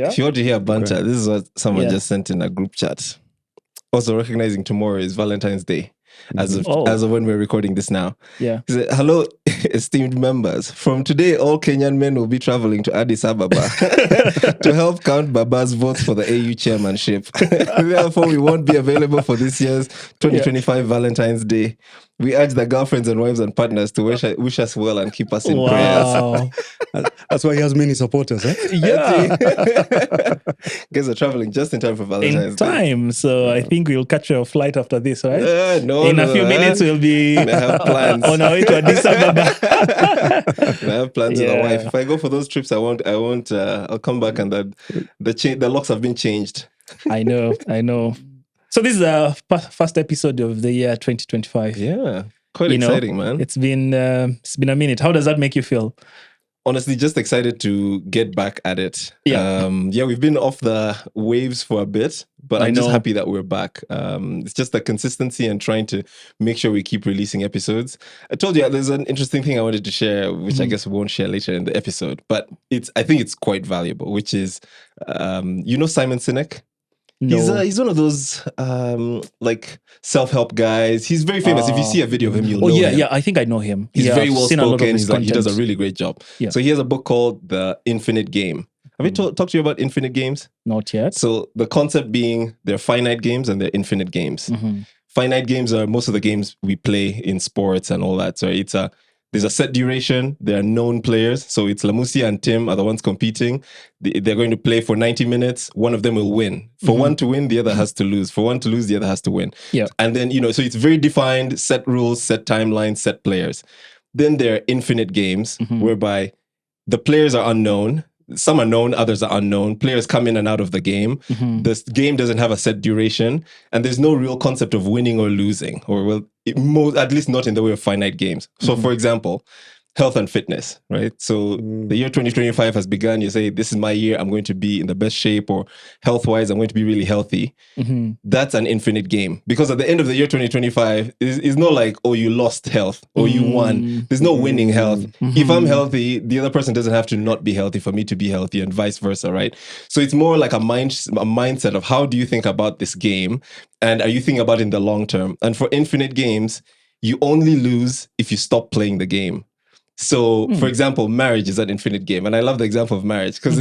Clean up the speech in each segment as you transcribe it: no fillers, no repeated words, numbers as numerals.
Yeah? If you want to hear banter, this is what someone just sent in a group chat. Also recognizing tomorrow is Valentine's Day, as of when we're recording this now. Yeah. He said, hello, esteemed members. From today, all Kenyan men will be traveling to Addis Ababa to help count Baba's votes for the AU chairmanship. Therefore, we won't be available for this year's 2025 Valentine's Day. We urge the girlfriends and wives and partners to wish us well and keep us in prayers. That's why he has many supporters, eh? Yeah. Guys are traveling just in time for Valentine's Day. In time. So I think we'll catch a flight after this, right? In a few minutes, we'll be have plans. on our way to Addis Ababa. I have plans with the wife. If I go for those trips, I'll come back and the locks have been changed. I know. So this is the first episode of the year 2025. Yeah, quite exciting, man. It's been a minute. How does that make you feel? Honestly, just excited to get back at it. Yeah. We've been off the waves for a bit, but I'm just happy that we're back. It's just the consistency and trying to make sure we keep releasing episodes. I told you there's an interesting thing I wanted to share, which I guess we won't share later in the episode, but I think it's quite valuable, which is, Simon Sinek? No. He's one of those like self-help guys. He's very famous. If you see a video of him, you'll know him. Yeah, I think I know him. He's very well spoken. He does a really great job. Yeah. So he has a book called The Infinite Game. Have we talked to you about infinite games? Not yet. So the concept being there are finite games and there are infinite games. Mm-hmm. Finite games are most of the games we play in sports and all that. So there's a set duration. There are known players. So it's Lamusia and Tim are the ones competing. They're going to play for 90 minutes. One of them will win. For one to win, the other has to lose. For one to lose, the other has to win. Yeah. And then, so it's very defined, set rules, set timelines, set players. Then there are infinite games whereby the players are unknown. Some are known, others are unknown. Players come in and out of the game. This game doesn't have a set duration, and there's no real concept of winning or losing, at least not in the way of finite games. So, for example, health and fitness, right? So the year 2025 has begun. You say, this is my year. I'm going to be in the best shape, or health-wise, I'm going to be really healthy. That's an infinite game. Because at the end of the year 2025, it's not like, you lost health or you won. There's no winning health. If I'm healthy, the other person doesn't have to not be healthy for me to be healthy, and vice versa, right? So it's more like a mindset of how do you think about this game, and are you thinking about it in the long term? And for infinite games, you only lose if you stop playing the game. So, for example, marriage is an infinite game. And I love the example of marriage because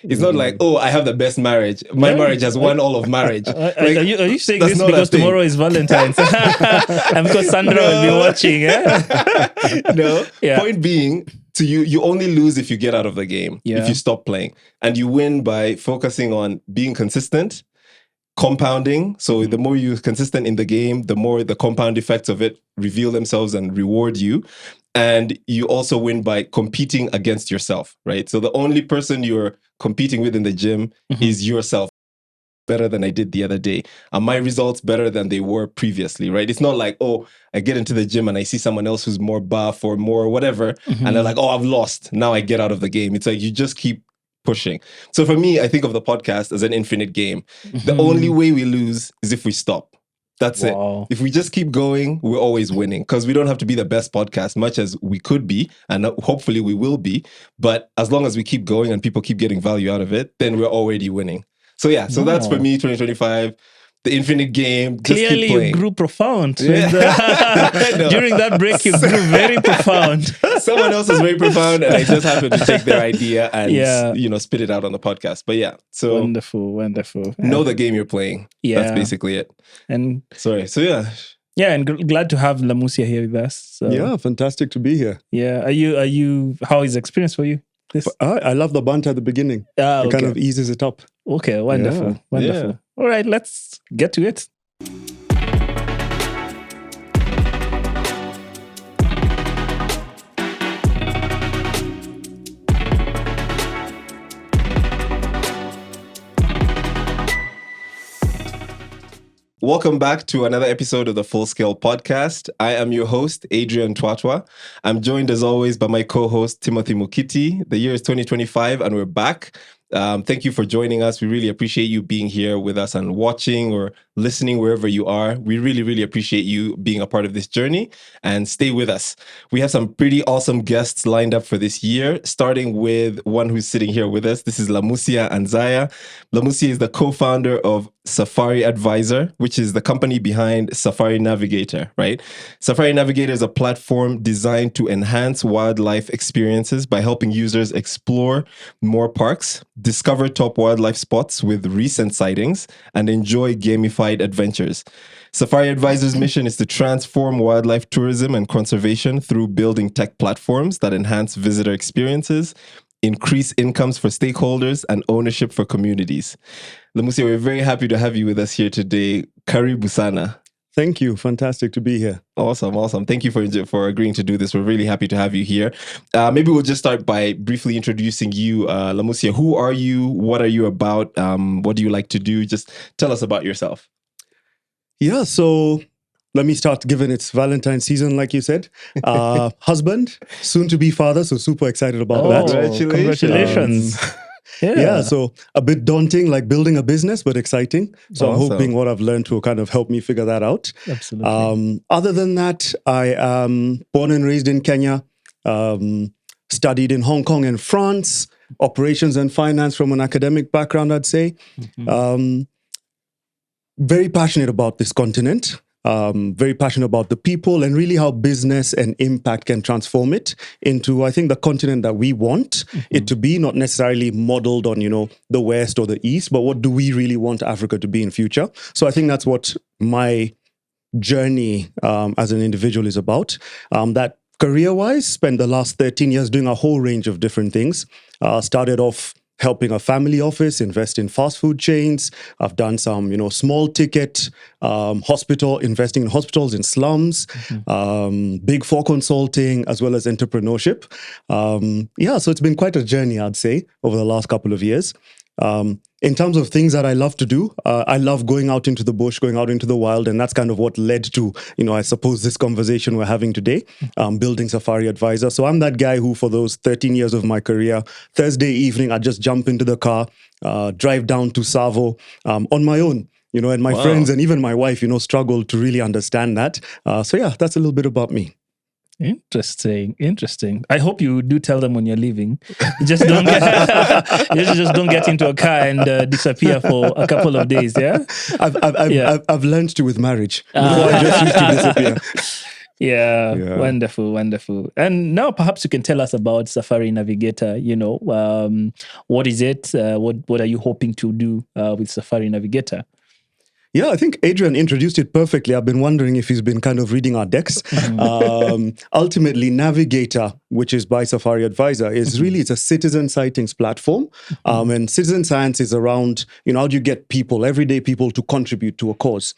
it's not like, I have the best marriage. My marriage has won all of marriage. Are you saying this because tomorrow is Valentine's? And because Sandra will be watching. No. Yeah. Point being, to you only lose if you get out of the game, if you stop playing. And you win by focusing on being consistent, compounding. So the more you're consistent in the game, the more the compound effects of it reveal themselves and reward you. And you also win by competing against yourself, right? So the only person you're competing with in the gym is yourself. Better than I did the other day. Are my results better than they were previously, right? It's not like, I get into the gym and I see someone else who's more buff or more whatever. And they're like, I've lost. Now I get out of the game. It's like you just keep pushing. So for me, I think of the podcast as an infinite game. The only way we lose is if we stop. That's it. If we just keep going, we're always winning because we don't have to be the best podcast, much as we could be, and hopefully we will be. But as long as we keep going and people keep getting value out of it, then we're already winning. So that's for me, 2025. The infinite game. Clearly, you grew profound. During that break, you grew very profound. Someone else is very profound, and I just happened to take their idea and spit it out on the podcast. But so wonderful. Know the game you're playing. Yeah, that's basically it. And sorry. So and glad to have Lamusia here with us. So. Yeah, fantastic to be here. Yeah, are you? How is the experience for you? I love the banter at the beginning. It kind of eases it up. Okay, wonderful. Yeah. All right, let's get to it. Welcome back to another episode of the Full Scale Podcast. I am your host, Adrian Twatwa. I'm joined as always by my co-host, Timothy Mukiti. The year is 2025 and we're back. Thank you for joining us. We really appreciate you being here with us and watching or listening wherever you are. We really, really appreciate you being a part of this journey, and stay with us. We have some pretty awesome guests lined up for this year, starting with one who's sitting here with us. This is Lamusia Anzaya. Lamusia is the co-founder of Safari Advisor, which is the company behind Safari Navigator, right? Safari Navigator is a platform designed to enhance wildlife experiences by helping users explore more parks, discover top wildlife spots with recent sightings, and enjoy gamified adventures. Safari Advisor's mission is to transform wildlife tourism and conservation through building tech platforms that enhance visitor experiences, increase incomes for stakeholders, and ownership for communities. Lamusia, we're very happy to have you with us here today. Karibu sana. Thank you. Fantastic to be here. Awesome. Thank you for agreeing to do this. We're really happy to have you here. Maybe we'll just start by briefly introducing you, Lamusia. Who are you? What are you about? What do you like to do? Just tell us about yourself. Yeah, so let me start, given it's Valentine's season, like you said. Husband, soon to be father, so super excited about that. Congratulations. Yeah, so a bit daunting, like building a business, but exciting. So I'm hoping what I've learned will kind of help me figure that out. Absolutely. Other than that, I am born and raised in Kenya, studied in Hong Kong and France, operations and finance from an academic background, I'd say. Very passionate about this continent. Very passionate about the people and really how business and impact can transform it into, I think, the continent that we want it to be, not necessarily modeled on, the West or the East, but what do we really want Africa to be in future? So I think that's what my journey as an individual is about. That career-wise, spent the last 13 years doing a whole range of different things. Started off helping a family office invest in fast food chains. I've done some, small ticket investing in hospitals in slums, Big Four consulting, as well as entrepreneurship. So it's been quite a journey, I'd say, over the last couple of years. In terms of things that I love to do, I love going out into the bush, going out into the wild, and that's kind of what led to, I suppose, this conversation we're having today, building Safari Advisor. So I'm that guy who, for those 13 years of my career, Thursday evening, I'd just jump into the car, drive down to Tsavo on my own, and my friends and even my wife, struggled to really understand that. That's a little bit about me. Interesting. I hope you do tell them when you're leaving. Just don't get into a car and disappear for a couple of days. Yeah, I've learned to with marriage. Before I just used to disappear. Yeah, wonderful. And now perhaps you can tell us about Safari Navigator. What is it? What are you hoping to do with Safari Navigator? Yeah, I think Adrian introduced it perfectly. I've been wondering if he's been kind of reading our decks. Ultimately, Navigator, which is by Safari Advisor, is really, it's a citizen sightings platform. And citizen science is around, how do you get people, everyday people, to contribute to a cause?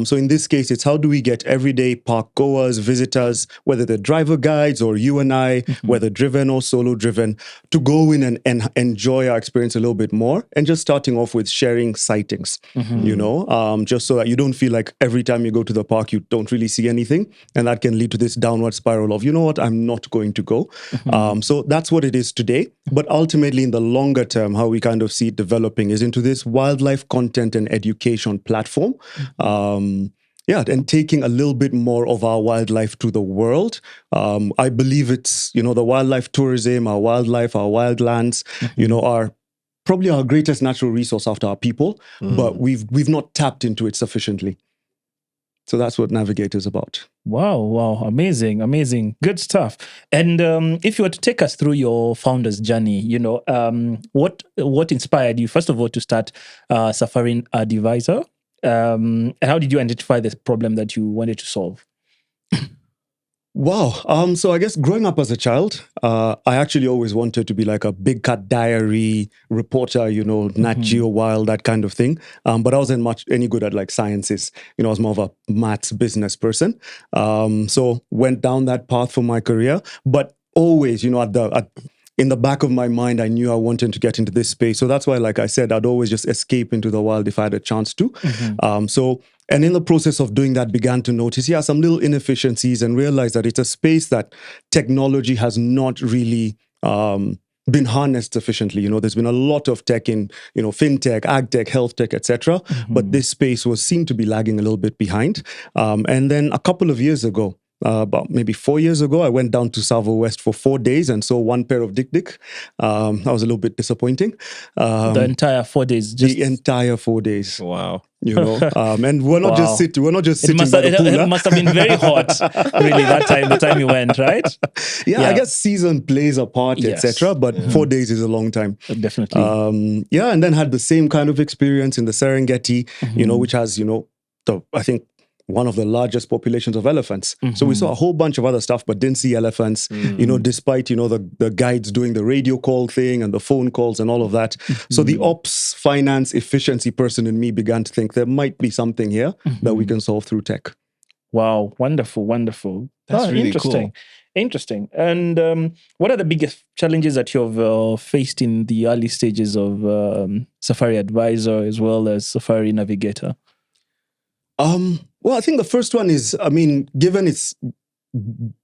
So in this case, it's how do we get everyday park goers, visitors, whether they're driver guides or you and I, whether driven or solo driven, to go in and enjoy our experience a little bit more. And just starting off with sharing sightings, just so that you don't feel like every time you go to the park, you don't really see anything. And that can lead to this downward spiral of, I'm not going to go. So that's what it is today. But ultimately, in the longer term, how we kind of see it developing is into this wildlife content and education platform. And taking a little bit more of our wildlife to the world. I believe it's, the wildlife tourism, our wildlife, our wildlands, are probably our greatest natural resource after our people, but we've not tapped into it sufficiently. So that's what Navigator is about. Wow. Amazing. Good stuff. And if you were to take us through your founder's journey, what inspired you, first of all, to start Safari Advisor? And how did you identify this problem that you wanted to solve? Wow. So I guess growing up as a child, I actually always wanted to be like a Big Cat Diary reporter, Nat Geo Wild, that kind of thing. But I wasn't any good at like sciences. I was more of a maths business person. So went down that path for my career. But always, in the back of my mind, I knew I wanted to get into this space. So that's why, like I said, I'd always just escape into the wild if I had a chance to. And in the process of doing that, began to notice, some little inefficiencies and realized that it's a space that technology has not really been harnessed sufficiently. There's been a lot of tech in, fintech, agtech, health tech, etc. But this space seemed to be lagging a little bit behind. And then a couple of years ago, about maybe 4 years ago, I went down to Tsavo West for 4 days and saw one pair of dik-dik. That was a little bit disappointing. The entire 4 days. The entire 4 days. Wow. And we're not just sitting. We're not just sitting by the pool. It must have been very hot, really, the time you went, right? Yeah, I guess season plays a part, Yes. etc. But 4 days is a long time. Definitely. And then had the same kind of experience in the Serengeti, which has, I think one of the largest populations of elephants. So we saw a whole bunch of other stuff, but didn't see elephants, despite, the guides doing the radio call thing and the phone calls and all of that. So the ops, finance, efficiency person in me began to think there might be something here that we can solve through tech. Wow. Wonderful. That's really interesting. cool. Interesting. And what are the biggest challenges that you've faced in the early stages of Safari Advisor as well as Safari Navigator? Well, I think the first one is, given it's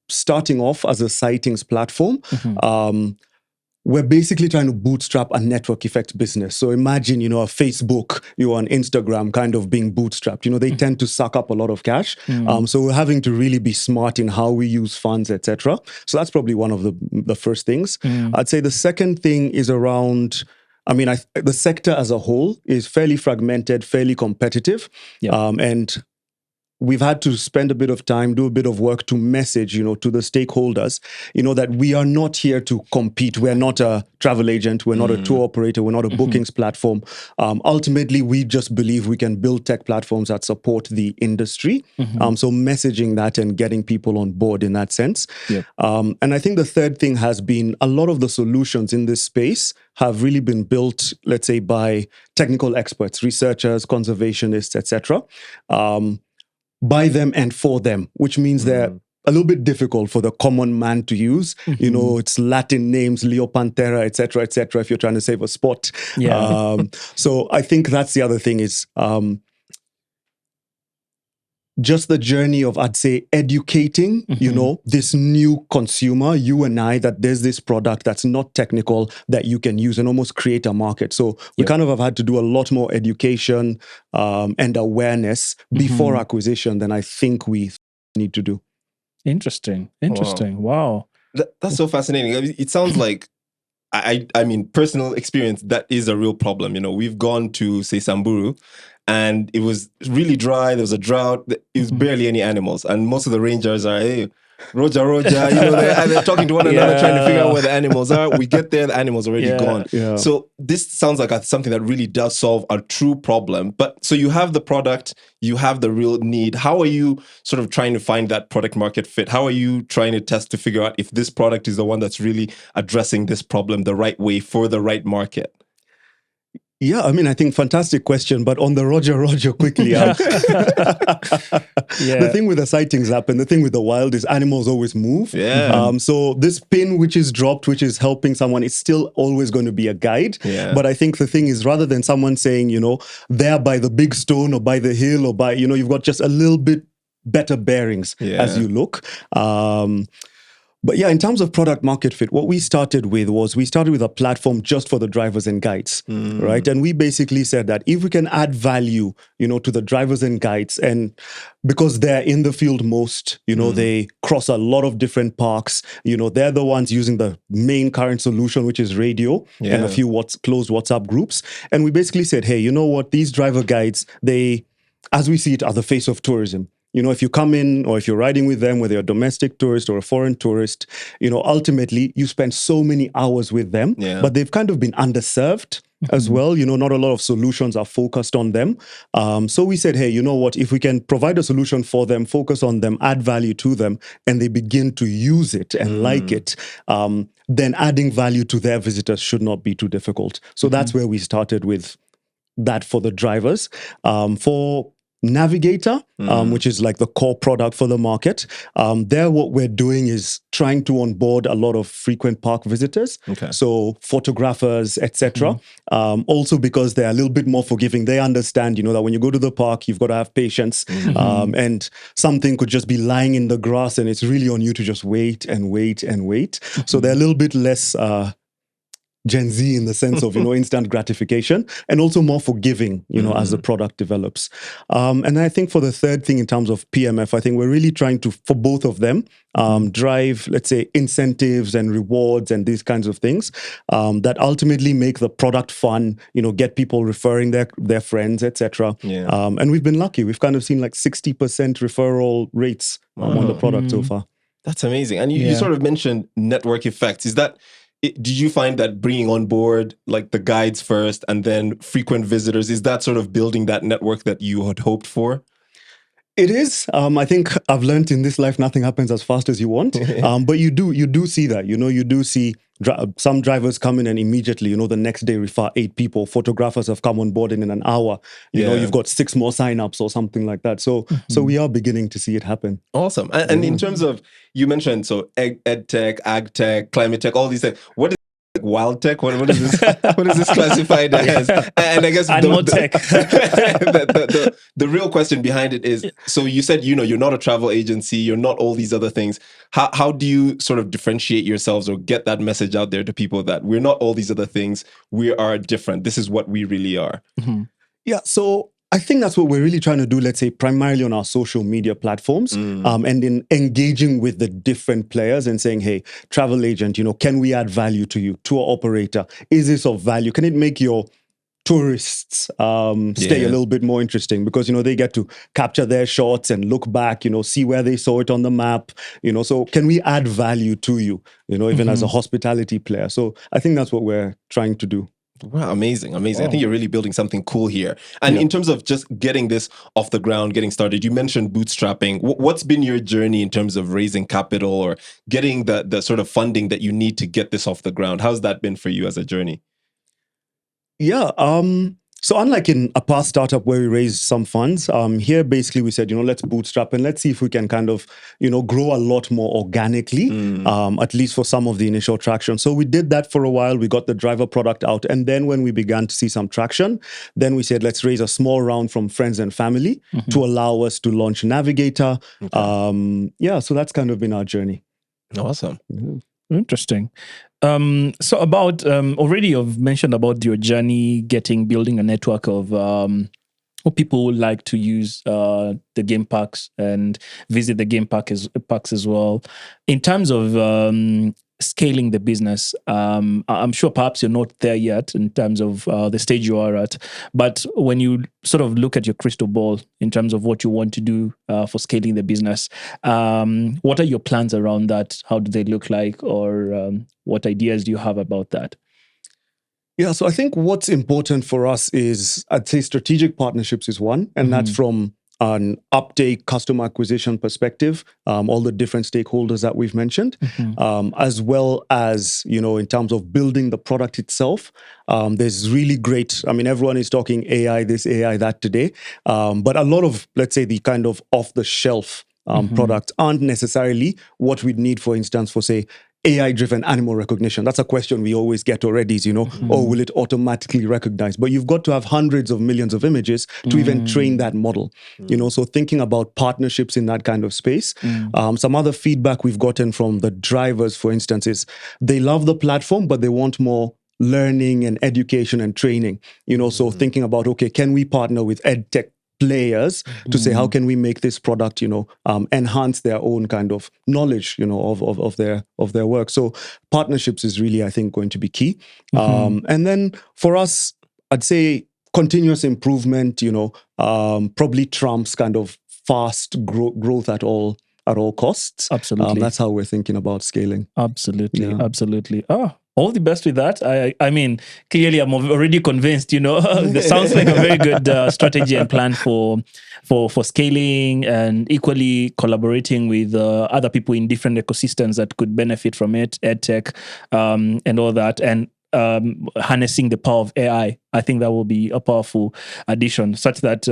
starting off as a sightings platform, we're basically trying to bootstrap a network effect business. So imagine, a Facebook, an Instagram kind of being bootstrapped. They tend to suck up a lot of cash. So we're having to really be smart in how we use funds, etc. So that's probably one of the first things. I'd say the second thing is around... the sector as a whole is fairly fragmented, fairly competitive. And we've had to spend a bit of time, do a bit of work to message, to the stakeholders, that we are not here to compete. We're not a travel agent. We're not a tour operator. We're not a bookings platform. Ultimately, we just believe we can build tech platforms that support the industry. So messaging that and getting people on board in that sense. And I think the third thing has been a lot of the solutions in this space have really been built, let's say, by technical experts, researchers, conservationists, etc. By them and for them, which means they're a little bit difficult for the common man to use. It's Latin names, Leopanthera, etc., etc. if you're trying to save a spot. So I think that's the other thing is just the journey of, I'd say, educating, this new consumer, you and I, that there's this product that's not technical that you can use and almost create a market. So we kind of have had to do a lot more education and awareness before acquisition than I think we need to do. Interesting. Wow. That's so fascinating. It sounds like, I mean, personal experience, that is a real problem. We've gone to, say, Samburu, and it was really dry. There was a drought. It was barely any animals. And most of the rangers are, hey, Roja, they're talking to one another, trying to figure out where the animals are. We get there, the animals are already gone. So this sounds like something that really does solve a true problem. But so you have the product, you have the real need. How are you sort of trying to find that product market fit? How are you trying to test to figure out if this product is the one that's really addressing this problem the right way for the right market? Yeah, I think fantastic question, but on the Roger quickly. The thing with the sightings app and the thing with the wild is animals always move. So this pin which is dropped, which is helping someone, it's still always going to be a guide. But I think the thing is, rather than someone saying, there by the big stone or by the hill or by, you've got just a little bit better bearings as you look. But yeah, in terms of product market fit, what we started with a platform just for the drivers and guides, right? And we basically said that if we can add value, to the drivers and guides, and because they're in the field most, they cross a lot of different parks, they're the ones using the main current solution, which is radio and a few closed WhatsApp groups. And we basically said, hey, you know what? These driver guides, they, as we see it, are the face of tourism. If you come in or if you're riding with them, whether you're a domestic tourist or a foreign tourist, ultimately you spend so many hours with them, but they've kind of been underserved as well. Not a lot of solutions are focused on them. So we said, hey, you know what? If we can provide a solution for them, focus on them, add value to them, and they begin to use it and like it, then adding value to their visitors should not be too difficult. So that's where we started with that for the drivers. For Navigator, which is like the core product for the market. There, what we're doing is trying to onboard a lot of frequent park visitors. So photographers, etc. Also because they're a little bit more forgiving. They understand, that when you go to the park, you've got to have patience. And something could just be lying in the grass and it's really on you to just wait and wait and wait. So they're a little bit less Gen Z in the sense of, instant gratification, and also more forgiving, as the product develops. And I think for the third thing in terms of PMF, I think we're really trying to, for both of them, drive, let's say, incentives and rewards and these kinds of things that ultimately make the product fun, get people referring their friends, etc. Yeah. And we've been lucky. We've kind of seen like 60% referral rates on the product so far. That's amazing. And you sort of mentioned network effects. Did you find that bringing on board like the guides first and then frequent visitors, is that sort of building that network that you had hoped for? It is. I think I've learned in this life nothing happens as fast as you want. But you do see that. You do see some drivers come in and immediately, the next day refer 8 people. Photographers have come on board in an hour. You know, you've got 6 more signups or something like that. So we are beginning to see it happen. Awesome. And in terms of, you mentioned ed tech, ag tech, climate tech, all these things. What is wildtech? What is this? What is this classified as? And I guess tech. The real question behind it is: so you said you're not a travel agency, you're not all these other things. How do you sort of differentiate yourselves or get that message out there to people that we're not all these other things? We are different. This is what we really are. Yeah. So I think that's what we're really trying to do, let's say, primarily on our social media platforms, and in engaging with the different players and saying, hey, travel agent, can we add value to you? Tour operator, is this of value? Can it make your tourists stay a little bit more interesting? Because, they get to capture their shots and look back, see where they saw it on the map, so can we add value to you, even as a hospitality player? So I think that's what we're trying to do. Wow, amazing. I think you're really building something cool here. And in terms of just getting this off the ground, getting started, you mentioned bootstrapping. What's been your journey in terms of raising capital or getting the sort of funding that you need to get this off the ground? How's that been for you as a journey? Yeah. So unlike in a past startup where we raised some funds, here basically we said, let's bootstrap and let's see if we can kind of, grow a lot more organically, at least for some of the initial traction. So we did that for a while. We got the driver product out. And then when we began to see some traction, then we said, let's raise a small round from friends and family to allow us to launch Navigator. Okay. So that's kind of been our journey. Awesome. Interesting. So about already you've mentioned about your journey building a network of people who like to use the game parks and visit the game parks as well. In terms of scaling the business, I'm sure perhaps you're not there yet in terms of the stage you are at. But when you sort of look at your crystal ball in terms of what you want to do for scaling the business, what are your plans around that? How do they look like? Or what ideas do you have about that? Yeah, so I think what's important for us is, I'd say strategic partnerships is one, and that's from an uptake customer acquisition perspective, all the different stakeholders that we've mentioned, as well as, in terms of building the product itself. There's really great, everyone is talking AI, this, AI, that today, but a lot of, let's say, the kind of off-the-shelf products aren't necessarily what we'd need, for instance, for, say, AI-driven animal recognition. That's a question we always get already, or will it automatically recognize? But you've got to have hundreds of millions of images to even train that model. So thinking about partnerships in that kind of space. Some other feedback we've gotten from the drivers, for instance, is they love the platform, but they want more learning and education and training. So thinking about, okay, can we partner with ed tech players to say, how can we make this product, enhance their own kind of knowledge, of their work. So partnerships is really, I think, going to be key. And then for us, I'd say continuous improvement, probably trumps kind of fast growth at all costs. Absolutely. That's how we're thinking about scaling. Absolutely. All the best with that. I mean, clearly I'm already convinced, That sounds like a very good strategy and plan for scaling, and equally collaborating with other people in different ecosystems that could benefit from it, edtech, and all that. And harnessing the power of AI. I think that will be a powerful addition, such that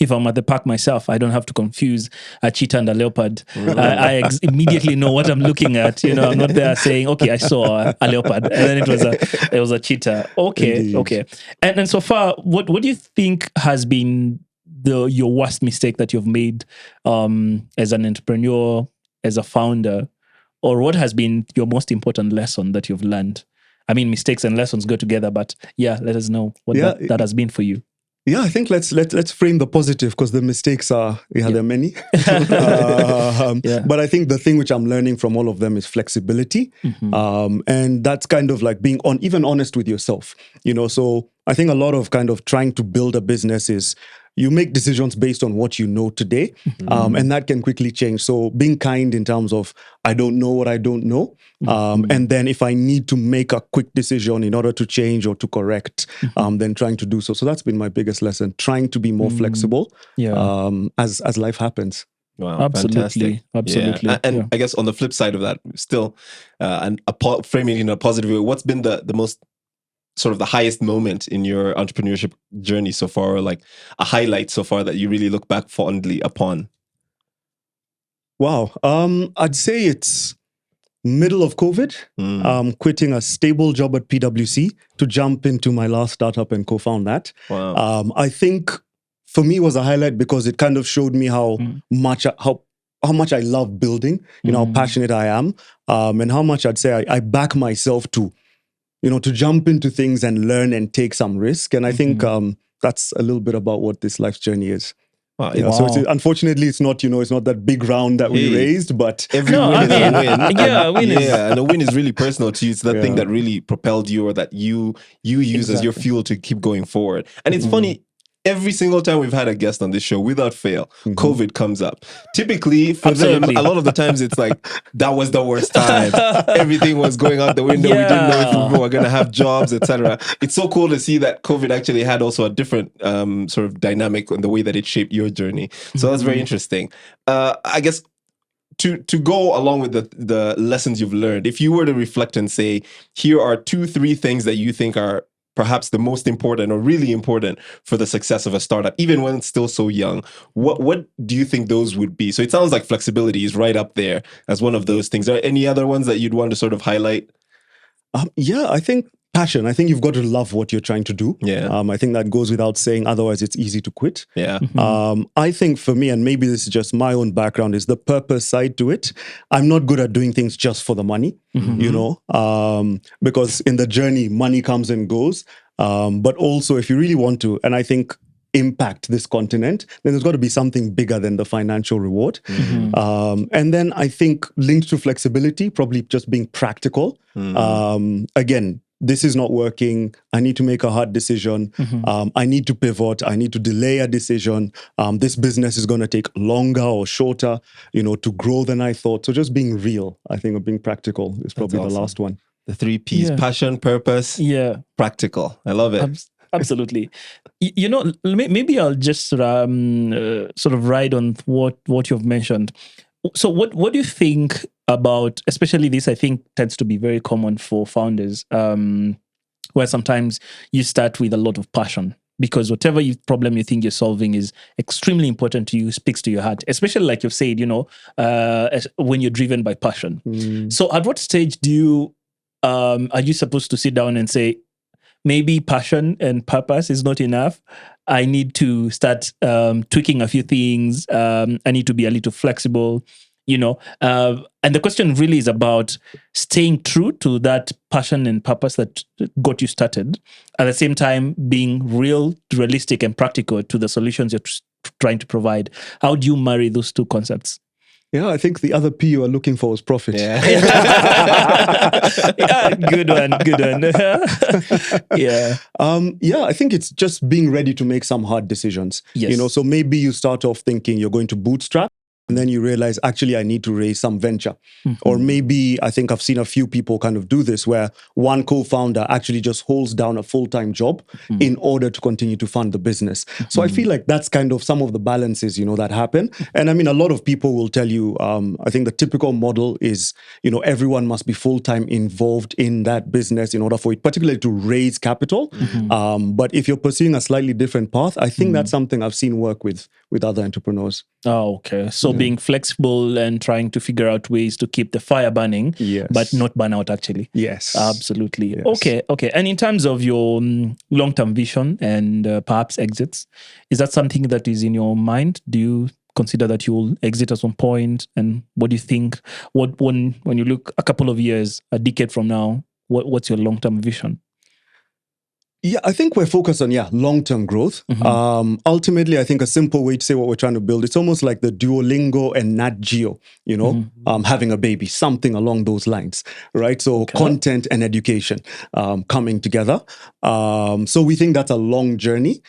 if I'm at the park myself, I don't have to confuse a cheetah and a leopard. I immediately know what I'm looking at. I'm not there saying, okay, I saw a leopard, and then it was a cheetah. Okay, Indeed. Okay. And so far, what do you think has been your worst mistake that you've made as an entrepreneur, as a founder, or what has been your most important lesson that you've learned I mean, mistakes and lessons go together, but yeah, let us know what that has been for you. Yeah, I think let's frame the positive, because the mistakes are there are many. But I think the thing which I'm learning from all of them is flexibility, and that's kind of like being even honest with yourself. So I think a lot of kind of trying to build a business is you make decisions based on what you know today, and that can quickly change. So being kind in terms of I don't know what I don't know, and then if I need to make a quick decision in order to change or to correct, then trying to do so. So that's been my biggest lesson: trying to be more flexible as life happens. Wow, absolutely, fantastic. absolutely. Yeah. And I guess on the flip side of that, still, framing in a positive way, what's been the most sort of the highest moment in your entrepreneurship journey so far, or like a highlight so far that you really look back fondly upon? Wow. I'd say it's middle of COVID, quitting a stable job at PwC to jump into my last startup and co-found that. Wow. I think for me it was a highlight because it kind of showed me how much I love building, how passionate I am, and how much I'd say I back myself to jump into things and learn and take some risk. And I think that's a little bit about what this life's journey is. Wow. So unfortunately, it's not that big round that we raised, but every win is a win. Yeah, and a win is really personal to you. It's that thing that really propelled you, or that you use as your fuel to keep going forward. And it's funny. Every single time we've had a guest on this show, without fail, COVID comes up. Typically, for them, a lot of the times it's like, that was the worst time. Everything was going out the window. We didn't know if we were going to have jobs, etc. It's so cool to see that COVID actually had also a different sort of dynamic in the way that it shaped your journey. So that's very interesting. I guess to go along with the lessons you've learned, if you were to reflect and say, here are 2-3 things that you think are perhaps the most important or really important for the success of a startup, even when it's still so young, what do you think those would be? So it sounds like flexibility is right up there as one of those things. Are there any other ones that you'd want to sort of highlight? I think passion. I think you've got to love what you're trying to do. Yeah. I think that goes without saying. Otherwise, it's easy to quit. Yeah. I think for me, and maybe this is just my own background, is the purpose side to it. I'm not good at doing things just for the money, because in the journey, money comes and goes. But also, if you really want to, and I think impact this continent, then there's got to be something bigger than the financial reward. And then I think linked to flexibility, probably just being practical. Again, this is not working. I need to make a hard decision. I need to pivot. I need to delay a decision. This business is going to take longer or shorter, to grow than I thought. So just being real, I think, of being practical is probably the last one. The 3 Ps: passion, purpose, practical. I love it. Absolutely. Maybe I'll just sort of ride on what you've mentioned. So what do you think about, especially this, I think tends to be very common for founders, where sometimes you start with a lot of passion, because whatever problem you think you're solving is extremely important to you, speaks to your heart, especially like you've said, when you're driven by passion. So at what stage are you supposed to sit down and say, maybe passion and purpose is not enough? I need to start tweaking a few things. I need to be a little flexible, And the question really is about staying true to that passion and purpose that got you started. At the same time, being realistic and practical to the solutions you're trying to provide. How do you marry those two concepts? Yeah, I think the other P you are looking for is profit. Yeah. Good one. I think it's just being ready to make some hard decisions. Yes. So maybe you start off thinking you're going to bootstrap, and then you realize, actually, I need to raise some venture. Or maybe, I think I've seen a few people kind of do this, where one co-founder actually just holds down a full-time job in order to continue to fund the business. So I feel like that's kind of some of the balances, that happen. And I mean, a lot of people will tell you, I think the typical model is, everyone must be full-time involved in that business in order for it, particularly to raise capital. But if you're pursuing a slightly different path, I think that's something I've seen work with other entrepreneurs. Oh, okay. So being flexible and trying to figure out ways to keep the fire burning, but not burn out, actually. Yes. Absolutely. Yes. Okay. And in terms of your long-term vision and perhaps exits, is that something that is in your mind? Do you consider that you will exit at some point? And what do you think? When you look a couple of years, a decade from now, what's your long-term vision? Yeah, I think we're focused on, long-term growth. Ultimately, I think a simple way to say what we're trying to build, it's almost like the Duolingo and Nat Geo, having a baby, something along those lines, right? So content and education coming together. So we think that's a long journey.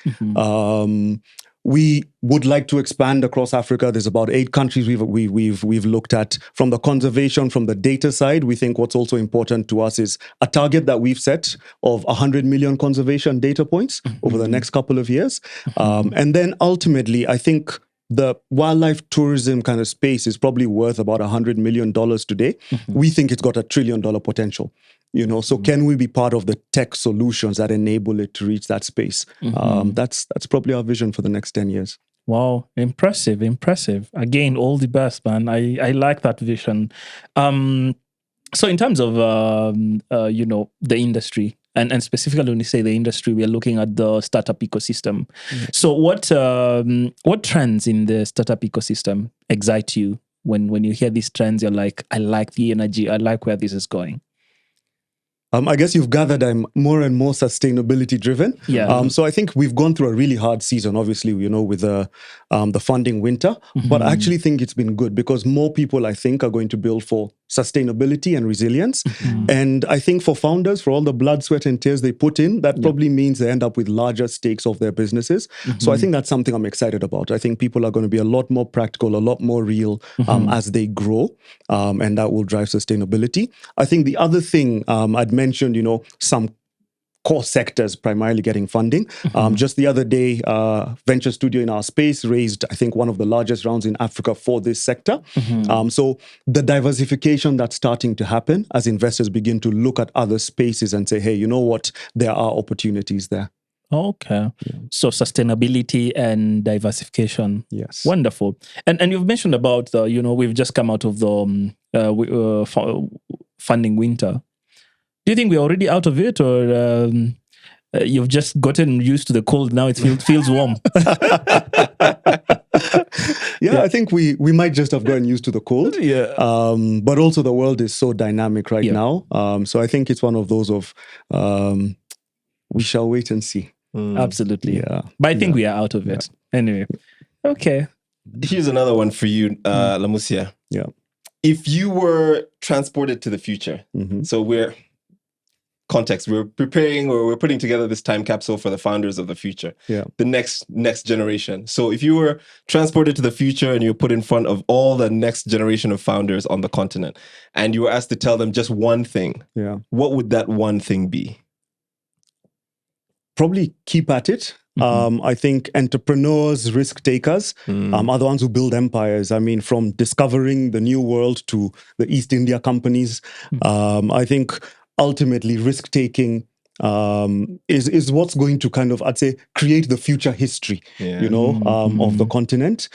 We would like to expand across Africa. There's about 8 countries we've looked at. From the conservation, from the data side, we think what's also important to us is a target that we've set of 100 million conservation data points over the next couple of years. And then ultimately, I think the wildlife tourism kind of space is probably worth about $100 million today. We think it's got $1 trillion potential. So can we be part of the tech solutions that enable it to reach that space? That's probably our vision for the next 10 years. Wow, impressive. Again, all the best, man. I like that vision. So in terms of the industry, and specifically when you say the industry, we are looking at the startup ecosystem. So what trends in the startup ecosystem excite you? When you hear these trends, you're like, I like the energy, I like where this is going. I guess you've gathered I'm more and more sustainability driven. So I think we've gone through a really hard season, obviously, with the funding winter. But I actually think it's been good because more people, I think, are going to build for sustainability and resilience. And I think for founders, for all the blood, sweat, and tears they put in, that probably means they end up with larger stakes of their businesses. So I think that's something I'm excited about. I think people are going to be a lot more practical, a lot more real as they grow. And that will drive sustainability. I think the other thing I'd mentioned, some core sectors primarily getting funding. Just the other day, venture studio in our space raised, I think, one of the largest rounds in Africa for this sector. So the diversification that's starting to happen as investors begin to look at other spaces and say, hey, you know what? There are opportunities there. Okay. So sustainability and diversification. Yes. Wonderful. And you've mentioned about, we've just come out of the funding winter. Do you think we're already out of it, or you've just gotten used to the cold now? It feels warm. I think we might just have gotten used to the cold. But also the world is so dynamic right now. So I think it's one of those of we shall wait and see. Absolutely. Yeah. But I think we are out of it. Anyway. Okay. Here's another one for you, Lamusia. Yeah. If you were transported to the future, so we're preparing, or we're putting together this time capsule for the founders of the future, the next generation. So if you were transported to the future and you were put in front of all the next generation of founders on the continent, and you were asked to tell them just one thing, what would that one thing be? Probably keep at it. I think entrepreneurs, risk takers are the ones who build empires. I mean, from discovering the new world to the East India companies, I think ultimately risk taking is what's going to kind of, I'd say, create the future history, of the continent.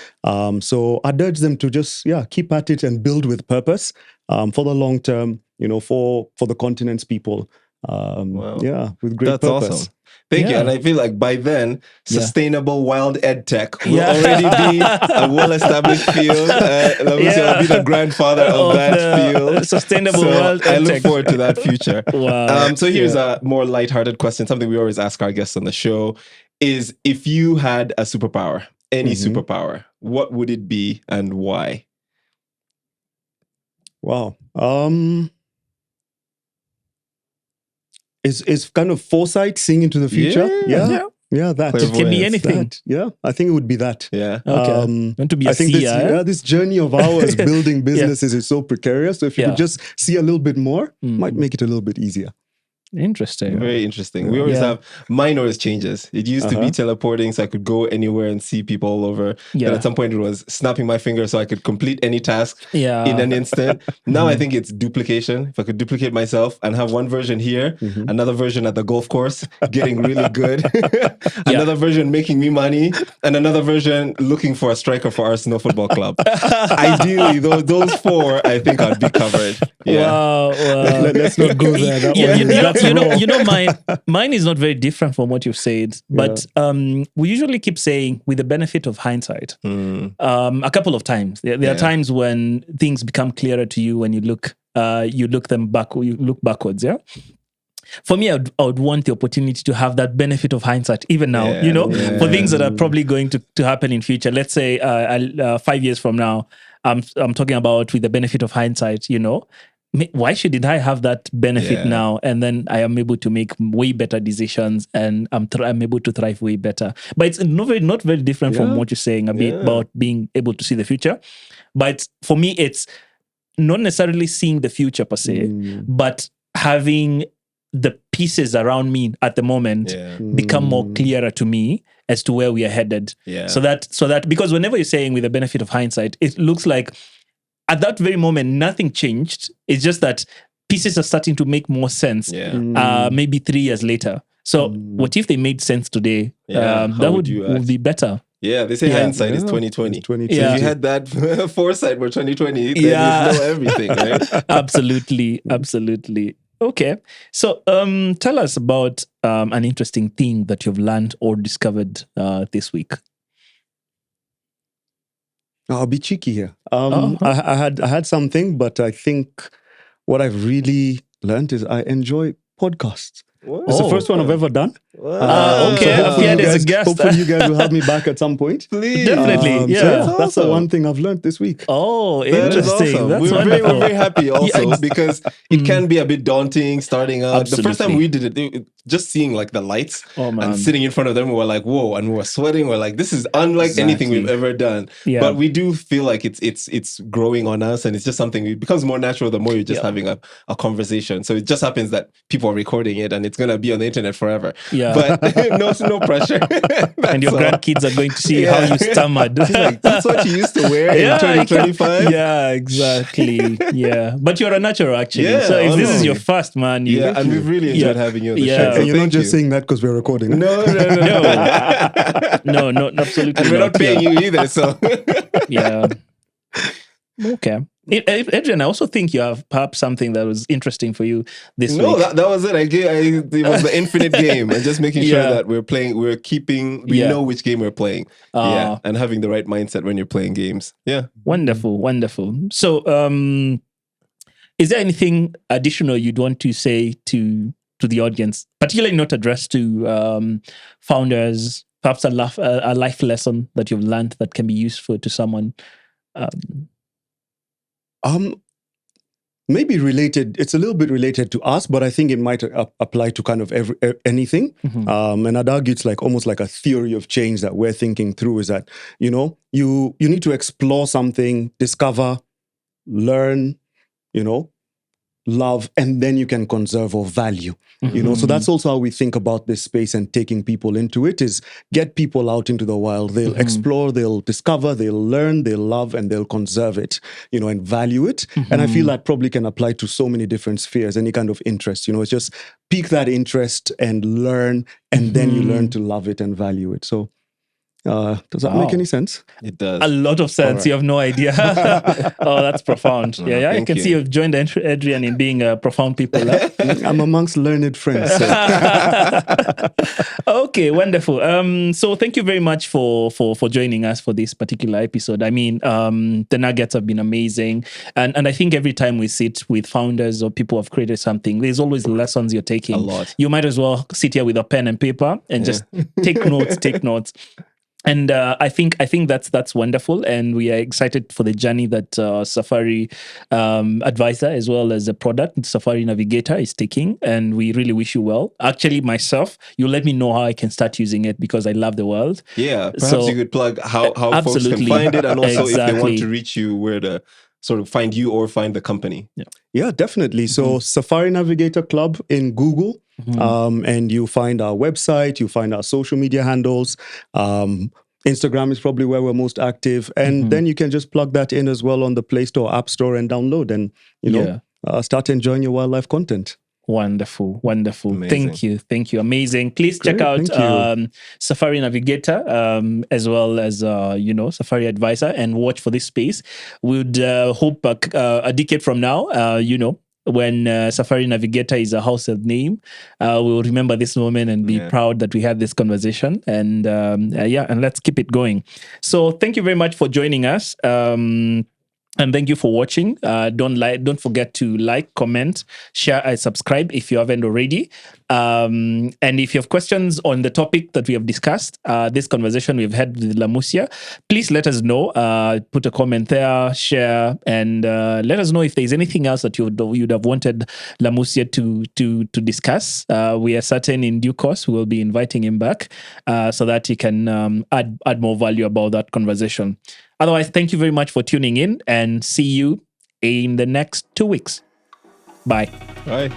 So I'd urge them to just, keep at it and build with purpose for the long term, for the continent's people. With great That's purpose. Awesome. Thank you. And I feel like by then, sustainable wild ed tech will already be a well-established field. Lamusia will be the grandfather of that field. Sustainable wild ed tech. I look forward to that future. Wow. So here's a more lighthearted question, something we always ask our guests on the show, is if you had a superpower, any superpower, what would it be and why? Wow. Is kind of foresight, seeing into the future. That it can be anything. I think it would be that. Okay. Want to be a seer? This journey of ours building businesses is so precarious. So if you could just see a little bit more, might make it a little bit easier. Interesting. Very interesting. We always have, mine always changes. It used to be teleporting so I could go anywhere and see people all over. Then at some point it was snapping my finger so I could complete any task in an instant. Now I think it's duplication. If I could duplicate myself and have one version here, another version at the golf course, getting really good, another version making me money, and another version looking for a striker for Arsenal Football Club. Ideally, those four, I think I'd be covered. Wow. Let's not go there. That's mine is not very different from what you've said, but we usually keep saying with the benefit of hindsight. A couple of times, there are times when things become clearer to you when you look backwards. Yeah. For me, I would want the opportunity to have that benefit of hindsight, even now, for things that are probably going to happen in future. Let's say 5 years from now, I'm talking about with the benefit of hindsight, why shouldn't I have that benefit now? And then I am able to make way better decisions and I'm able to thrive way better. But it's not very different from what you're saying a bit about being able to see the future. But for me, it's not necessarily seeing the future per se, but having the pieces around me at the moment become more clearer to me as to where we are headed. Yeah. So that because whenever you're saying with the benefit of hindsight, it looks like at that very moment nothing changed. It's just that pieces are starting to make more sense. Maybe 3 years later. So what if they made sense today? That would be better. Yeah, they say hindsight is 2020. So if you had that foresight for 2020, then you know everything, right? Absolutely. Okay. So tell us about an interesting thing that you've learned or discovered this week. I'll be cheeky here. I had something, but I think what I've really learned is I enjoy podcasts. Whoa. It's the first one I've ever done. Okay, appeared as a guest. Hopefully you guys will have me back at some point. Please. Definitely. That's the one thing I've learned this week. Oh, interesting. Awesome. That's we're very happy also because it can be a bit daunting starting out. Absolutely. The first time we did it, just seeing like the lights and sitting in front of them, we were like, whoa, and we were sweating. We're like, this is unlike anything we've ever done. Yeah. But we do feel like it's growing on us, and it's just something. It becomes more natural the more you're just having a conversation. So it just happens that people are recording it, and it's gonna be on the internet forever. Yeah. But no pressure. And your grandkids are going to see how you stammered. Like, that's what you used to wear in 2025. Yeah, exactly. Yeah, but you're a natural actually. Yeah, so if this is your first, man, and we've really enjoyed having you on the show. And you're not just saying that because we're recording. No, absolutely. And we're not paying you either. So yeah. Okay. Adrian, I also think you have perhaps something that was interesting for you this week. No, that was it. It was the infinite game and just making sure that we know which game we're playing. And having the right mindset when you're playing games. Yeah. Wonderful. So, is there anything additional you'd want to say to the audience, particularly not addressed to founders, perhaps a life lesson that you've learned that can be useful to someone? Maybe related. It's a little bit related to us, but I think it might apply to kind of anything. And I'd argue it's like almost like a theory of change that we're thinking through. Is that you need to explore something, discover, learn, love, and then you can conserve or value. So that's also how we think about this space and taking people into it, is get people out into the wild. They'll explore, they'll discover, they'll learn, they'll love, and they'll conserve it, and value it. And I feel that probably can apply to so many different spheres, any kind of interest. It's just pique that interest and learn, and then you learn to love it and value it. So does that make any sense? It does. A lot of sense. Right. You have no idea. Oh, that's profound. Yeah. I can see you've joined Adrian in being profound people. I'm amongst learned friends. So. Okay, wonderful. So thank you very much for joining us for this particular episode. I mean, the nuggets have been amazing. And I think every time we sit with founders or people who have created something, there's always lessons you're taking. A lot. You might as well sit here with a pen and paper and just take notes. And I think that's wonderful, and we are excited for the journey that Safari Advisor, as well as the product Safari Navigator, is taking. And we really wish you well. Actually, myself, you let me know how I can start using it because I love the world. Yeah, perhaps you could plug how folks can find it, and also if they want to reach you, where to sort of find you or find the company. Yeah, definitely. So Safari Navigator Club in Google. And you find our website, you find our social media handles. Instagram is probably where we're most active. And then you can just plug that in as well on the Play Store, App Store, and download and, start enjoying your wildlife content. Wonderful. Amazing. Thank you. Amazing. Please check out Safari Navigator as well as Safari Advisor, and watch for this space. We'd hope a decade from now, when Safari Navigator is a household name, we will remember this moment and be proud that we had this conversation. And and let's keep it going. So thank you very much for joining us. And thank you for watching. Don't forget to like, comment, share, and subscribe if you haven't already. And if you have questions on the topic that we have discussed, this conversation we've had with Lamusia, please let us know. Put a comment there, share, and let us know if there's anything else that you'd have wanted Lamusia to discuss. We are certain in due course we will be inviting him back so that he can add more value about that conversation. Otherwise, thank you very much for tuning in and see you in the next 2 weeks. Bye. Bye.